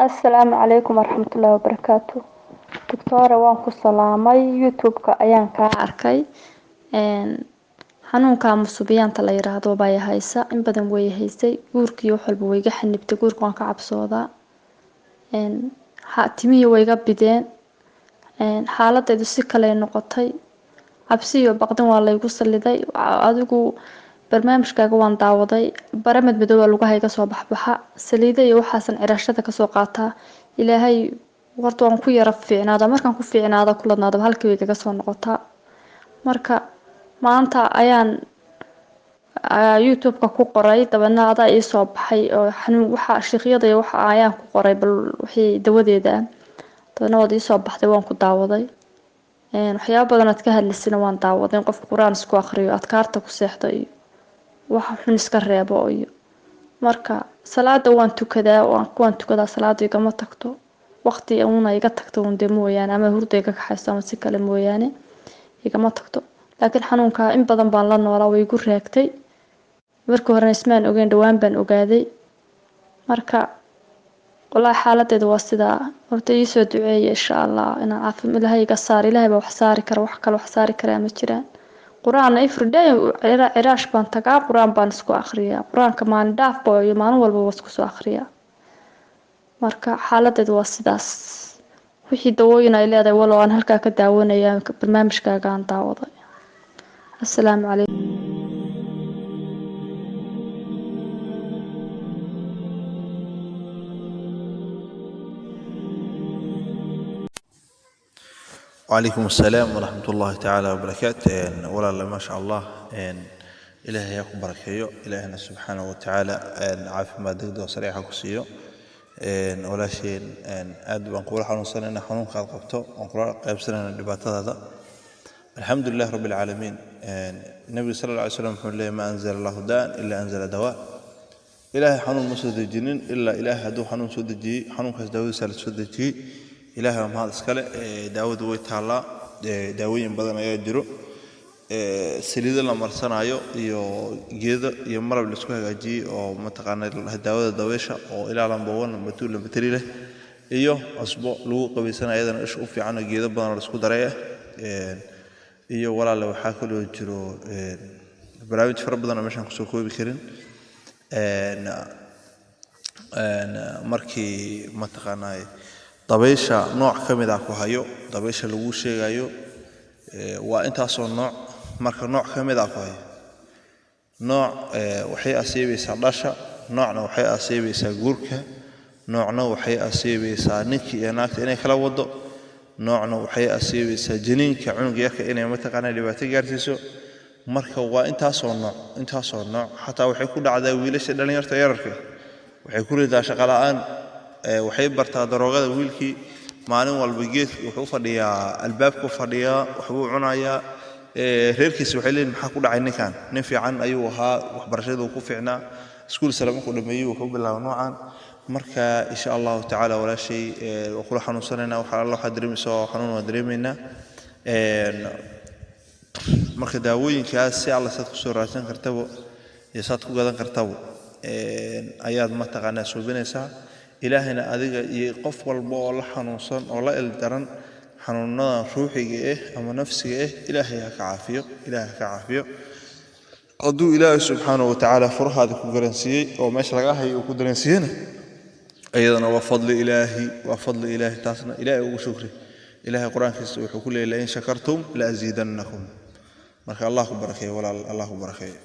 السلام عليكم ورحمة الله وبركاته. دكتورة وانكو سلامي يوتيوبka ayaan ka arkay xanuunka musubiyaanta la yiraahdo baa haysa in badan way haysay guurkii wax walba way ga xanibtay guurka waan ka cabsoodaa timihi way ga bideen xaaladaydu si kale noqotay cabsi iyo baqdin waa la igu saliday adigu barnaamijkaaga waan daawaday baramed madow lagu hayga soo baxbaxa saliida iyo waxaasan cirashada ka soo qaataa ilaahay warta waan ku yara fiicnaada markaan ku fiicnaada kuladnaada halkii way kaga soo noqotaa marka maanta ayaan youtube-ka ku qoray dabana adaa ii soo baxay oo xanuun waxa shaqiyada iyo waxa ayaan ku qoray bal wixii dawadeeda dabana wad ii soo baxday waan ku daawaday waxyaabo badan aad ka hadlisina waan daawaday qof quraan isku akhriyo adkaarta ku seexdo iyo waxa xun iska reebo iyo marka salaada waan tukadaa salaada igama tagto waqti una iga tagto undee mooyaan ama hurdayga ka xaysto ama si kale mooyaane igama tagto laakiin xanuunka in badan baan la noolaa way igu raagtay markii hore ismaan ogeyn dhawaan baan ogaaday marka والله حالتي waa sida horta ii soo duceeyay insha Allah inaan caafimaad Ilaahay iga saar Ilaahay baa wax saari kara wax kale wax saari kara ma jiraan quraan everyday iraash baan tagaa quraan baan isku akhriyaa quraanka maalin dhaaf iyo maalin walba waan isku soo akhriyaa marka xaaladdu waa sidaas wixii dawooyin ay leedahay walaal aan halka ka daawanaya barnaamijkaaga aan daawaday assalaamu calaykum وعليكم السلام ورحمة الله تعالى وبركاته. ولا ما شاء الله إلهي يكون بركيه إلهنا سبحانه وتعالى عافي ما دقدو صريحة كسيو ولا شيء أد ونقول حنون سنة حنون خلق قبته ونقول قيب سنة النبات هذا الحمد لله رب العالمين. النبي صلى الله عليه وسلم يقول ما أنزل الله داء إلا أنزل دواء إلهي حنون مسد الجنين إلا إله هدو حنون سد الجي حنون خس داود سال سد الجي إلهي ما هذا سكله داود ويتعالى داوين بدن يجرو سليد الله مرسنا يو جيد يمر بالسكوه جي أو متقنا داود دويشة أو إلى علم بوان بتقول بتريله إيوه أسبوع لو قبل سنة أيضا أشوف في عنه جيد بدن السكو دريه إيوه ولا لو حاكل يجرو برامج فرب بدن مش هنسوقه بكرين مركي متقنا dabaysha nooc kamid ah ku hayo dabaysha lagu sheegayo waa intaas oo nooc marka nooc kamid ah ku hayo nooc waxay asiibaysaa dhasha noocna waxay asiibaysaa guurka noocna waxay asiibaysaa ninkii iyo naagta inay kala wado noocna waxay asiibaysaa jiniinka cunuga yarka inay mataqaanaa dhibaato gaarsiiso marka waa intaas oo nooc xataa waxay ku dhacdaa wiilasha dhalinyarta yararka waxay ku ridaa shaqo la'aan waxay bartaa daroogada wiilkii maalin walba geed wuxuu fadhiyaa albaabku fadhiyaa wuxuu cunayaa reerkiisa waxay leeyihiin maxaa ku dhacay ninkan nin fiican ayuu ahaa waxbarashadu ku fiicnaa iskuul salaam ku dhameeyay wuxuu bilaabay noocan marka insha Allah ta'ala wala shay oo kula xanuunsanayna waxa Allah xadriimiso xanuun waa dareemayna marka daawooyinkaas si Allah sad ku soo raadsan kartaba iyo sad ku gadan kartaba ayaad ma taqaanaa suubinaysaa ilaahina adiga iyo qof walba oo la xanuunsan oo la ildaran xanuunada ruuxiga ama nafsiga ilaahay ka caafiyo aduu ilaahay subhanahu wa ta'ala furhaada ku garansiyay oo meesha laga hayo ku dareensiyana ayadana waa fadli ilaahi taasna ilaahay ugu shukri ilaahay quraankiisa wuxuu ku leeyahay in shakartum la aziidannakum marka Allah ku barakeeyo walaal Allah ku barakeeyo